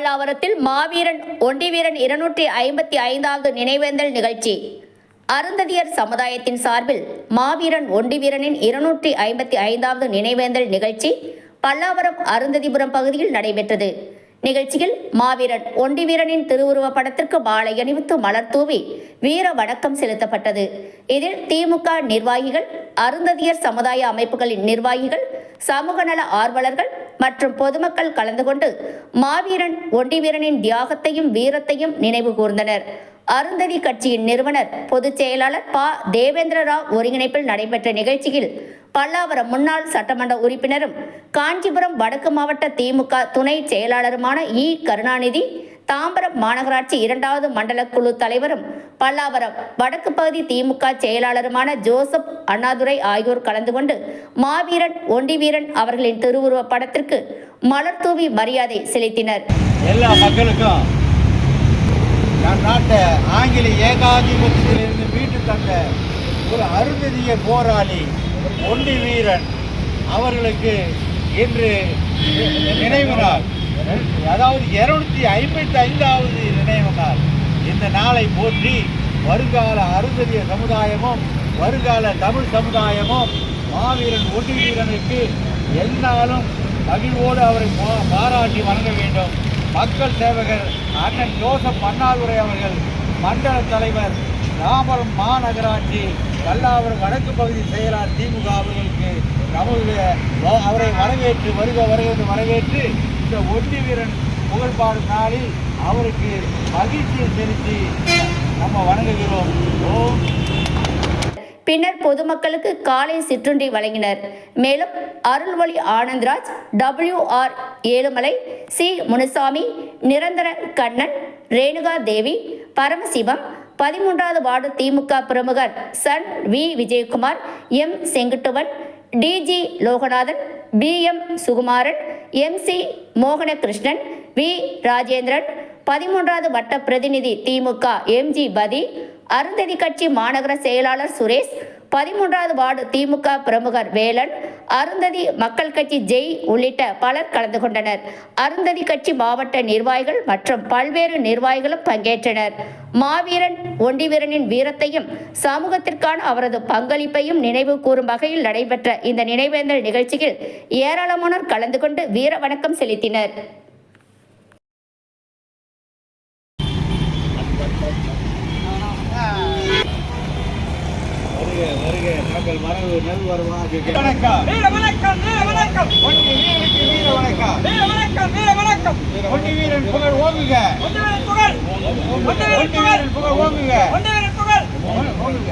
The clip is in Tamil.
பல்லாவரத்தில் மாவீரன் ஒண்டிவீரன் 255வது நினைவேந்தல் நிகழ்ச்சி. அருந்ததியர் சமுதாயத்தின் சார்பில் மாவீரன் ஒண்டிவீரனின் 255வது நினைவேந்தல் நிகழ்ச்சி பல்லாவரம் அருந்ததிபுரம் பகுதியில் நடைபெற்றது. நிகழ்ச்சியில் மாவீரன் ஒண்டிவீரனின் திருவுருவ படத்திற்கு மாலை அணிவித்து மலர் தூவி வீர வணக்கம் செலுத்தப்பட்டது. இதில் திமுக நிர்வாகிகள், அருந்ததியர் சமுதாய அமைப்புகளின் நிர்வாகிகள், சமூக நல ஆர்வலர்கள் மற்றும் பொதுமக்கள் கலந்து கொண்டு மாவீரன் ஒண்டிவீரனின் தியாகத்தையும் வீரத்தையும் நினைவு கூர்ந்தனர். அருந்ததி கட்சியின் நிறுவனர் பொதுச் செயலாளர் ப. தேவேந்திர ராவ் ஒருங்கிணைப்பில் நடைபெற்ற நிகழ்ச்சியில் பல்லாவரம் முன்னாள் சட்டமன்ற உறுப்பினரும் காஞ்சிபுரம் வடக்கு மாவட்ட திமுக துணை செயலாளருமான இ. கருணாநிதி, தாம்பரம் மாநகராட்சி 2வது மண்டல குழு தலைவரும் பல்லாவரம் வடக்கு பகுதி திமுக செயலாளருமான ஜோசப் அண்ணாதுரை ஆகியோர் கலந்து கொண்டு மாவீரன் ஒண்டிவீரன் அவர்களின் திருவுருவ படத்திற்கு மலர் தூவி மரியாதை செலுத்தினர். எல்லா மக்களுக்கும் நம் நாட்டை ஆங்கில ஏகாதிபத்தியத்திலிருந்து மீட்டு தந்த ஒரு அருந்ததிய போராளி ஒண்டிவீரன் அவர்களுக்கு இன்று நினைவு நாள், அதாவது 255வது நினைவு நாள். இந்த நாளை போற்றி வருங்கால அருந்ததிய சமுதாயமும் வருங்கால தமிழ் சமுதாயமும் மாவீரன் ஒண்டிவீரனுக்கு எந்நாளும் மகிழ்வோடு அவரை பாராட்டி வணங்க வேண்டும். மக்கள் சேவகர் அண்ணன் ஜோசப் அண்ணாதுரை அவர்கள், மண்டல தலைவர் தாம்பரம் மாநகராட்சி பல்லாவரம் வடக்கு பகுதி செயலாளர் திமுக அவர்களுக்கு அவரை வரவேற்று வருக வரவேற்று இந்த ஒண்டிவீரன் புகழ்பாடும் நாளில் அவருக்கு மகிழ்ச்சியை செலுத்தி நம்ம வணங்குகிறோம். பின்னர் பொதுமக்களுக்கு காலை சிற்றுண்டி வழங்கினர். மேலும் அருள்வழி ஆனந்த்ராஜ், WR ஏழுமலை, சி. முனுசாமி, நிரந்தர கண்ணன், ரேணுகா தேவி, பரமசிவம், 13வது வார்டு திமுக பிரமுகர் சன் V. Vijayakumar, M. Senguttuvan, DG Loganathan, BM Sukumaran, MC Mohanakrishnan, V. Rajendran, 13வது வட்ட பிரதிநிதி திமுக MG பதி, அருந்ததி கட்சி மாநகர செயலாளர் சுரேஷ், 13வது வார்டு திமுக பிரமுகர் வேலன், அருந்ததி மக்கள் கட்சி ஜெய் உள்ளிட்ட பலர் கலந்து கொண்டனர். அருந்ததி கட்சி மாவட்ட நிர்வாகிகள் மற்றும் பல்வேறு நிர்வாகிகளும் பங்கேற்றனர். மாவீரன் ஒண்டிவீரனின் வீரத்தையும் சமூகத்திற்கான அவரது பங்களிப்பையும் நினைவு கூறும் வகையில் நடைபெற்ற இந்த நினைவேந்தல் நிகழ்ச்சியில் ஏராளமானோர் கலந்து கொண்டு வீர வணக்கம் செலுத்தினர். நாங்கள் மரபு நல் வருவாங்க. வணக்கம் வீர வணக்கம் வீர வணக்கம் ஒண்டிவீரனுக்கு வீர வணக்கம் வீர வணக்கம் வீர வணக்கம் ஒண்டிவீரன் புகழ் ஓங்குக ஒண்டிவீரன் புகழ் ஒண்டிவீரன் புகழ் ஓங்குக ஒண்டிவீரன் புகழ் ஓங்குக.